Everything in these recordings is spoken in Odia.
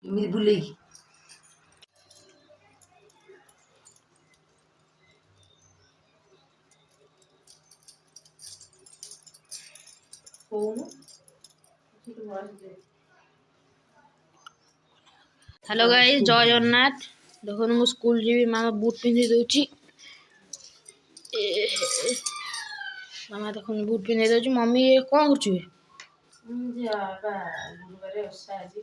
ଏମିତି ବୁଲେଇକି हेलो गाइस जय जगन्नाथ देखो मु स्कूल जी मामा बूट पिंधे दउची मामा देखो बूट पिंधे दउची मम्मी ये कोन करछु जा बा गुरुबारे ओषा आजी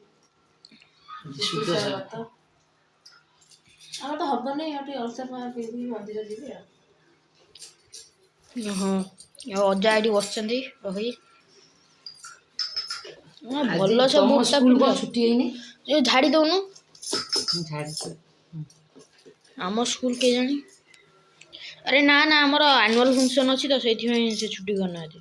सुसारत तो हबनी एटी ओषा पिंधि मंदिर जीवी हां यो अजा आडी बसचंदी रही भल से बूट स्कूल को छुट्टी हैनी ये झाड़ी दउनु झाड़ी आम स्कूल के जानी अरे ना ना हमर एनुअल फंक्शन अछि तो सेठी में से छुट्टी करना आज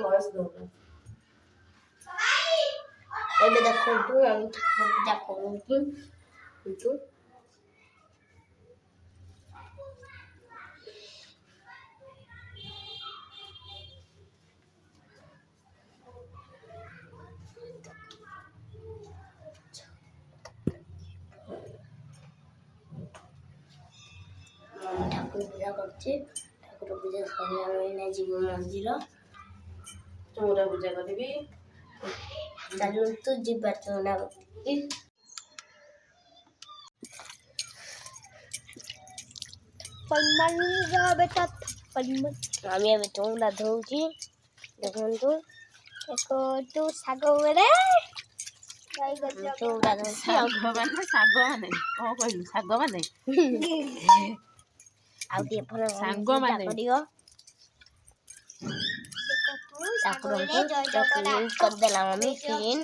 वॉइस दो ଏବେ ଦେଖନ୍ତୁ ଆମେ ଠାକୁର ପୂଜା କରୁଛୁ କିନ୍ତୁ ଠାକୁର ପୂଜା କରୁଛି ଠାକୁର ପୂଜା ସରିଲା ବେଳେ ଯିବୁ ମନ୍ଦିର ଚଉରା ପୂଜା କରିବି ଚାଲନ୍ତୁ ଯିବା ଚଉରା କତିକି আমি ଏବେ ଚଉରା ଧୋଉଛି ଦେଖନ୍ତୁ ଦେଖନ୍ତୁ ଶାଗ ଉପରେ ଚଉରା ଧୋଉଛି ଶାଗ ମାନେ କଣ କହିଲୁ ଶାଗ ମାନେ ଆଉ ଟିକେ ଭଲ ସାଙ୍ଗ ପୂଜା ମାନେ କରିବ ଠାକୁରଙ୍କୁ କରିଦେଲା ମମି କ୍ଲିନ୍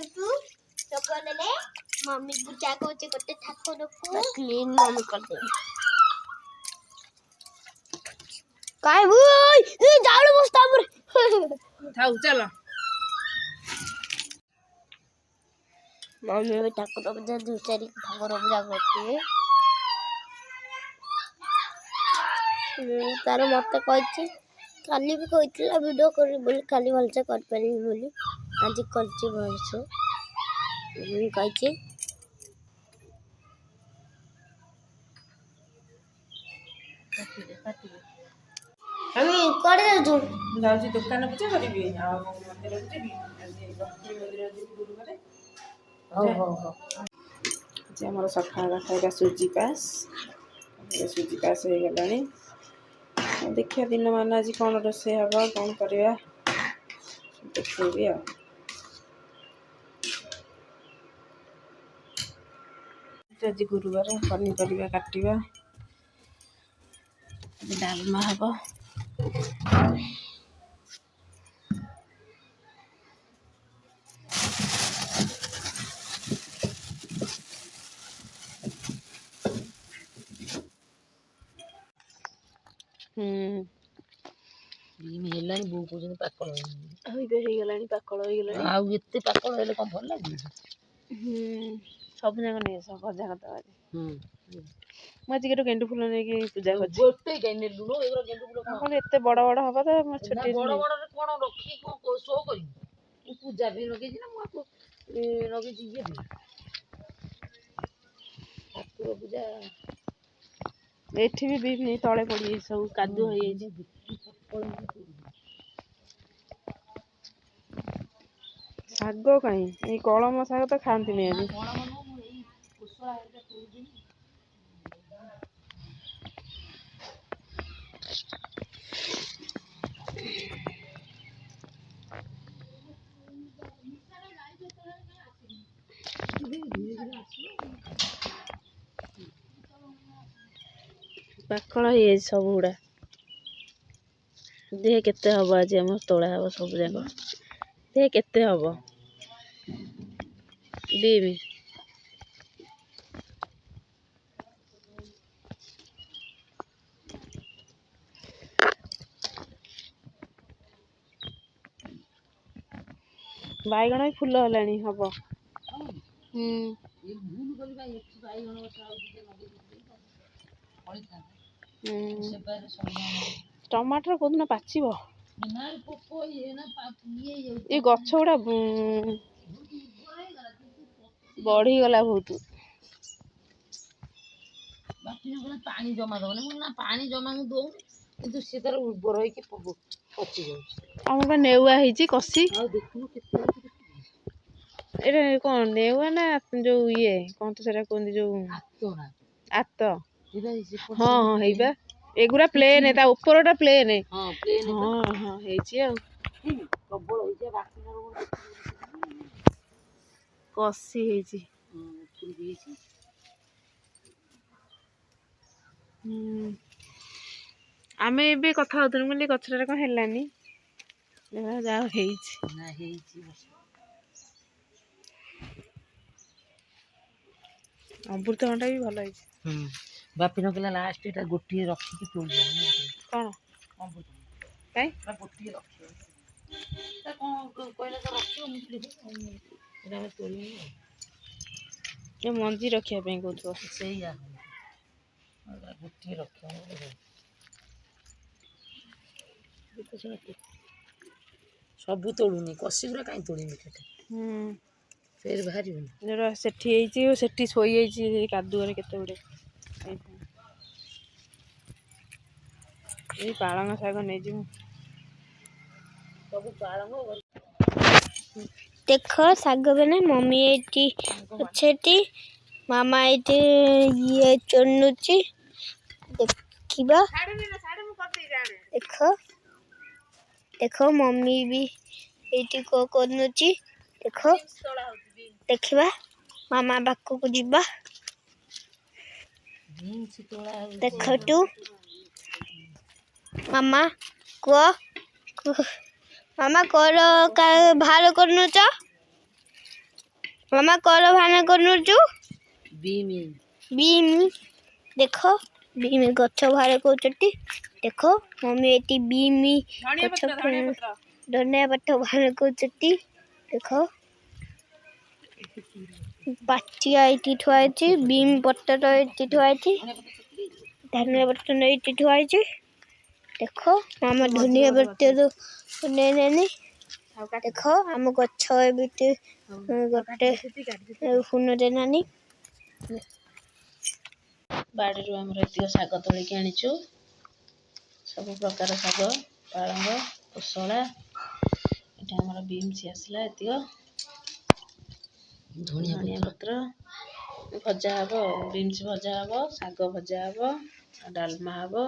ମମି ପୂଜା କରୁଛି ଗୋଟେ ଠାକୁରକୁ କ୍ଲିନ୍ ମମି କରିଦେବି କାଇଁ ଭୁଇ ଏ ଚାଉଳ ବସ୍ତା ଉପରେ ଥାଉ ଚାଲ ମମି ଏବେ ଠାକୁର ପୂଜା ଦୁଇ ଚାରି ଠାକୁର ପୂଜା କରୁଛି ତାର ମତେ କହିଛି କାଲି ବି କହିଥିଲା ଭିଡ଼ିଓ କରିବି ବୋଲି କାଲି ଭଲସେ କରିପାରିବି ବୋଲି ଆଜି କରିଛି ଭଲସେ କହିଛି আমি କୁଆଡ଼େ ଯାଉଛୁ ଯାଉଛି ଦୋକାନ ପୂଜା କରିବି ଆଉ ମନ୍ଦିର ଯିବି ଆଜି ଲକ୍ଷ୍ମୀ ମନ୍ଦିର ଯିବି ଗୁରୁବାରେ ହଉ ହଉ ହଉ ଆଜି ଆମର ସକାଳ ଖାଇବା ସୁଜି ପାସ୍ ହେଇଗଲାଣି ଦେଖିବା ଦିନମାନ ଆଜି କ'ଣ ରୋଷେଇ ହେବ କ'ଣ କରିବା ଦେଖେଇବି ଆଉ ଆଜି ଗୁରୁବାର ପନିପରିବା କାଟିବା ଡାଲମା ହେବ ହେଲାଣି ବୋଉ କହୁଛନ୍ତି ପାକଳ ହେଇଗଲାଣି ପାକଳ ହେଇଗଲାଣି ଆଉ ଏତେ ପାକଳ ହେଲେ କ'ଣ ଭଲ ଲାଗିବ ସବୁ ଯାକ ନେଇ ଆସ ଭଜା କରିଦେବା ଆଜି ମୁଁ ଆଜି ଗେଣ୍ଡୁ ଫୁଲ ନେଇକି ପୂଜା କରୁଛି ଗୋଟେ ନେଲୁ ଏଗୁରା ଗେଣ୍ଡୁ ଫୁଲ କ'ଣ ଏତେ ବଡ଼ ବଡ଼ ହବ ତ ଛୋଟ ବଡ଼ ବଡ଼ରେ କ'ଣ ରଖିକି କ'ଣ ଶୋ କରିବି ମୁଁ ପୂଜା ବି ଲଗେଇଛି ନା ମୁଁ ଆକୁ ଲଗେଇଛି ଇଏ ବି ଠାକୁର ପୂଜା ଏଠି ବି ତଳେ ପଡ଼ିଯାଇଛି ସବୁ କାଦୁଅ ହେଇଯାଇଛି ଶାଗ କାହିଁ ଏଇ କଳମ ଶାଗ ତ ଖାଆନ୍ତିନି ଆଜି ପାକଳ ହେଇଯାଇଛି ସବୁ ଗୁଡ଼ା ଦେହ କେତେ ହବ ଆଜି ଆମର ତୋଳା ହବ ସବୁ ଯାକ ଦେହ କେତେ ହବ ବିମି ବାଇଗଣ ବି ଫୁଲ ହେଲାଣି ହବ। ଟମାଟର କୋଉଦିନ ପାଚିବ? ଏ ଗଛ ଗୁଡା ବଢିଗଲା ବହୁତ। ପାଣି ଜମା ଦବନି ନା, ପାଣି ଜମା ମୁଁ ଦଉନି କିନ୍ତୁ ସେ ତାର ଉର୍ବର ହେଇକି ପଚି ଯାଉଛି। ଆମର ବା ନେଉଆ ହେଇଛି କଷି। ଆଉ ଦେଖୁନୁ କେତେ ଏଇଟା କଣ ନେଉଆ ନା ଯୋଉ ଇଏ କଣ ତ ସେଟା କୁହନ୍ତି ଯୋଉ ଆତ। ହଁ ହଁ ହେଇବା ଏଗୁରା ପ୍ଲେନ, ତା ଉପରଟା ପ୍ଲେନ। ହଁ ହଁ ହେଇଛି ଆଉ ପ୍ରବଳ ହେଇଛି। କଷି ହେଇଛି। ଆମେ ଏବେ କଥା ହଉଥିଲୁ, ମୁଁ କହିଲି ଗଛଟାରେ କଣ ହେଲାନି, ଯାହା ହେଇଛି। ଅମୃତଭଣ୍ଡା ବି ଭଲ ହେଇଛି। ବାପି ନକଲା ଲାଷ୍ଟ ଏଟା ଗୋଟିଏ ରଖିକି ତୋଳିବା। କଣ କାଇଁ ଗୋଟିଏ ରଖିବ କଣ କହିଲେ ତ ରଖିବ। ମୁଁ ତୋଳିବି ଏ ମଞ୍ଜି ରଖିବା ପାଇଁ କହୁଥିବ। ସେଇଆ ଗୋଟିଏ ରଖିବ। ସବୁ ତୋଳୁନି, କଷି ଗୁରା କାଇଁ ତୋଳିବି। ଫେର ବାହାରିବନି। ଯୋଉଟା ସେଠି ହେଇଛି, ସେଠି ଶୋଇଯାଇଛି କାଦୁଅରେ କେତେ ଗୁଡେ। ଏଇ ପାଳଙ୍ଗ ଶାଗ ନେଇଯିବୁ। ସବୁ ପାଳଙ୍ଗ ଦେଖ ଶାଗ ବେଲେ ମମ୍ମି ଏଇଠି ଅଛଟି, ମାମା ଏଇଠି ଇଏ ଚୁନୁଛି। ଦେଖିବା ଦେଖ ଦେଖ ମମ୍ମି ବି ଏଇଠି କଣ କରୁଛି ଦେଖ। ଦେଖିବା ମାମା ପାଖକୁ ଯିବା। ଦେଖଟୁ ମାମା କୁହ ମାମା କର ବାହାର କରୁନୁଛ। ମାମା କର ବାହାର କରୁନୁଛୁ। ବିମ୍ ଦେଖ ବିମ୍ ଗଛ ବାହାର କରୁଛନ୍ତି। ଦେଖ ମମ୍ମି ଏଠି ବିମ୍ ଗଛ ଧନିଆ ପତ୍ର ବାହାର କରୁଛନ୍ତି। ଦେଖ ପାଚିଆ ଏଇଠି ଥୁଆ ହେଇଛି, ବିମ୍ ପତ୍ର ଏଇଠି ଥୁଆ ହେଇଛି, ଧନିଆ ପତ୍ର ଏଇଠି ଥୁଆ ହେଇଛି। ଦେଖ ମାମା ଧନିଆ ପତ୍ର ନେଲେନି। ଦେଖ ଆମ ଗଛ ଏମିତି ଗୋଟେ ହୁନରେ ନାନି। ବାଡ଼ିରୁ ଆମର ଏତିକ ଶାଗ ତୋଳିକି ଆଣିଛୁ। ସବୁ ପ୍ରକାର ଶାଗ, ପାଳଙ୍ଗ, କୋଶଳା, ଏଇଟା ଆମର ବିମ୍ସ ଆସିଲା ଏତିକ, ଧନିଆ ପତ୍ର ଭଜା ହବ। ବିମ୍ସ ଭଜା ହବ, ଶାଗ ଭଜା ହବ, ଡାଲମା ହବ।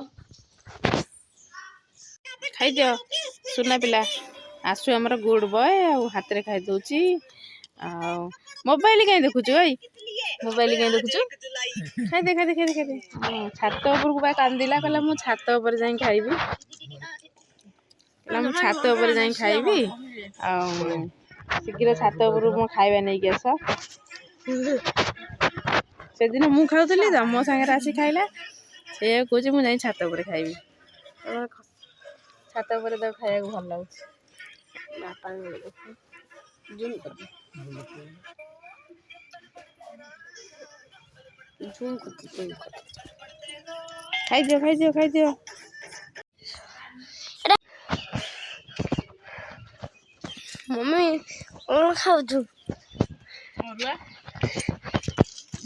ଖାଇଦିଅ ସୁନା ପିଲା। ଆସୁ ଆମର ଗୁଡ ବୟ ଆଉ ହାତରେ ଖାଇଦଉଛି। ଆଉ ମୋବାଇଲ କାହିଁ ଦେଖୁଛୁ? ଭାଇ ମୋବାଇଲ କାହିଁ ଦେଖୁଛୁ? ଖାଇଦେ ଖାଇଦେ ଖାଇଦେ ଖାଇଦେ। ଛାତ ଉପରକୁ ବା କାନ୍ଦିଲା, କହିଲା ମୁଁ ଛାତ ଉପରେ ଯାଇ ଖାଇବି। କହିଲା ମୁଁ ଛାତ ଉପରେ ଯାଇ ଖାଇବି। ଆଉ ଶୀଘ୍ର ଛାତ ଉପରକୁ ମୋ ଖାଇବା ନେଇକି ଆସ। ସେଦିନ ମୁଁ ଖାଉଥିଲି ତ, ମୋ ସାଙ୍ଗରେ ଆସି ଖାଇଲା। ସେଇଆ କହୁଛି ମୁଁ ଯାଇ ଛାତ ଉପରେ ଖାଇବି। ଛାତ ଉପରେ ତାକୁ ଖାଇବାକୁ ଭଲ ଲାଗୁଛି। ଖାଇଦିଅ ଖାଇଦିଅ ଖାଇଦିଅ। ମମ୍ମି କଣ ଖାଉଛୁ?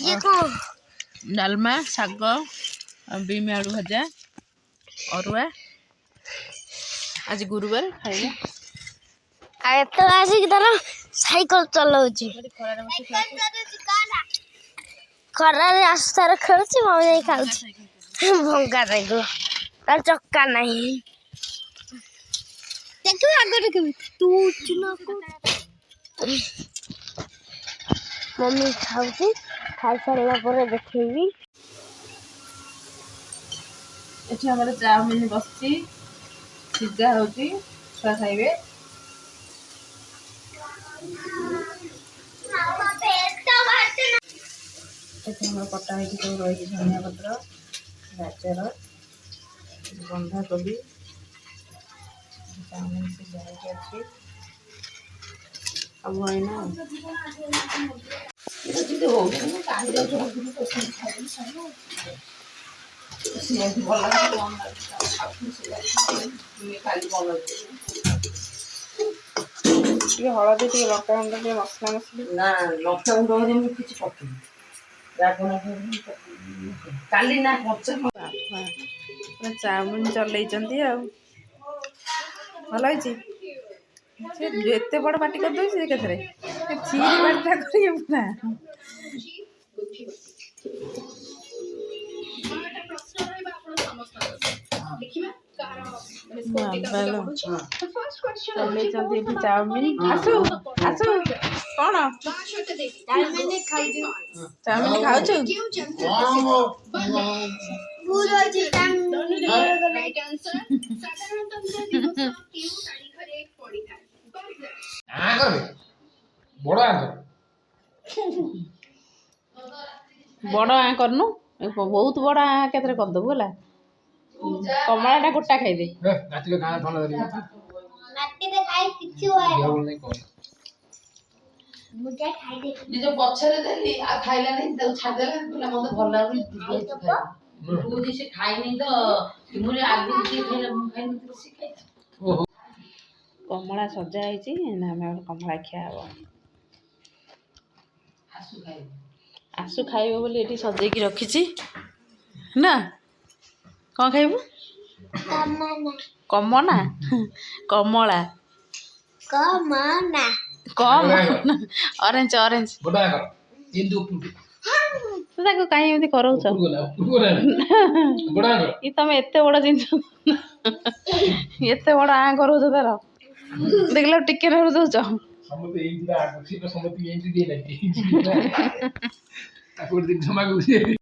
ଇଏ କଣ? ଡାଲମା, ଶାଗ, ବିମ୍ ଆଳୁ ଭଜା, ଅରୁଆ। ଆଜି ଗୁରୁବାର ଖାଇବା। ଆଉ ଏତେବେଳେ ଆସିକି ତାର ସାଇକେଲ ଚଲଉଛି। ଖରାରେ ଆସି ତାର ଖେଳୁଛି, ମମ୍ମି ଯାଇ ଖାଉଛି। ଭଙ୍ଗା ସାଇକେଲ, ତାର ଚକା ନାହିଁ। ଦେଖିବୁ ଆଗରେ କେମିତି ତୁ ମମ୍ମି ଖାଉଛି, ଖାଇସାରିଲା ପରେ ଦେଖେଇବି। ଏଠି ଆମର ଚାଉମିନ ବସିଛି, ସିଝା ହଉଛି, ଛୁଆ ଖାଇବେ। ଏଠି ଆମର କଟା ହେଇକି ସବୁ ରହିଛି ଧନିଆ ପତ୍ର, ଗାଜର, ବନ୍ଧାକୋବି, ଚାଉମିନ ସିଝା ହେଇକି ଅଛି। ସବୁ ଏଇନା କିନ୍ତୁ ହଉଛି କାଢି ଯାଉଛି ସେମିତି ଭଲ ଟିକେ ହଳଦୀ ଟିକେ ଲଙ୍କାଗୁଣ୍ଡ ଟିକେ ମସଲା ମସଲି ନା ଲଙ୍କାଗୁଣ୍ଡ ହଳଦୀ ମୁଁ କିଛି ପକେଇନି କାଲି ନା କଞ୍ଚା ଚାଉମିନ ଚଲେଇଛନ୍ତି ଆଉ ଭଲ ହେଇଛି ସେ ଏତେ ବଡ଼ ପାଟି କରିଦେଉଛି ସେ କେତେରେ ଚିରି ପାଟିଟା କରିବେ ପୁରା ଚଲେଇଛନ୍ତି ଏଠି ଚାଉମିନ ଆସୁ ଆସୁ କ'ଣ ଚାଉମିନ ଖାଉଛୁ ବଡ଼ ଆଁ କରନୁ ବହୁତ ବଡ଼ ଆଁ କେତେରେ କରିଦେବୁ ହେଲା କମଳାଟା ଗୋଟା ଖାଇଦେ ଯୋଉ ପଛରେ ଦେଲି ଆଉ ଖାଇଲାନି ତାକୁ ଛାଡ଼ିଦେଲା ମତେ ଭଲ ଲାଗୁନି ସେ ଖାଇନି ତ ଆଗରୁ କିଏ ଖାଇଲା ମୁଁ ଖାଇନି ସେ ଖାଇଛି କମଳା ସଜା ହେଇଛି ନା ଆମେ ଗୋଟେ କମଳା ଖିଆ ହବ ଆସୁ ଖାଇବ ବୋଲି ଏଠି ସଜେଇକି ରଖିଛି ନା କ'ଣ ଖାଇବୁ କମନା କମଳା ଅରେଞ୍ଜ ଅରେଞ୍ଜ ତାକୁ କାହିଁ ଏମିତି କରଉଛ ତମେ ଏତେ ବଡ଼ ଜିନିଷ ଏତେ ବଡ଼ ଆଁ କରଉଛ ତାର ଦେଖିଲ ଟିକେ ନେଉ ଦଉଛ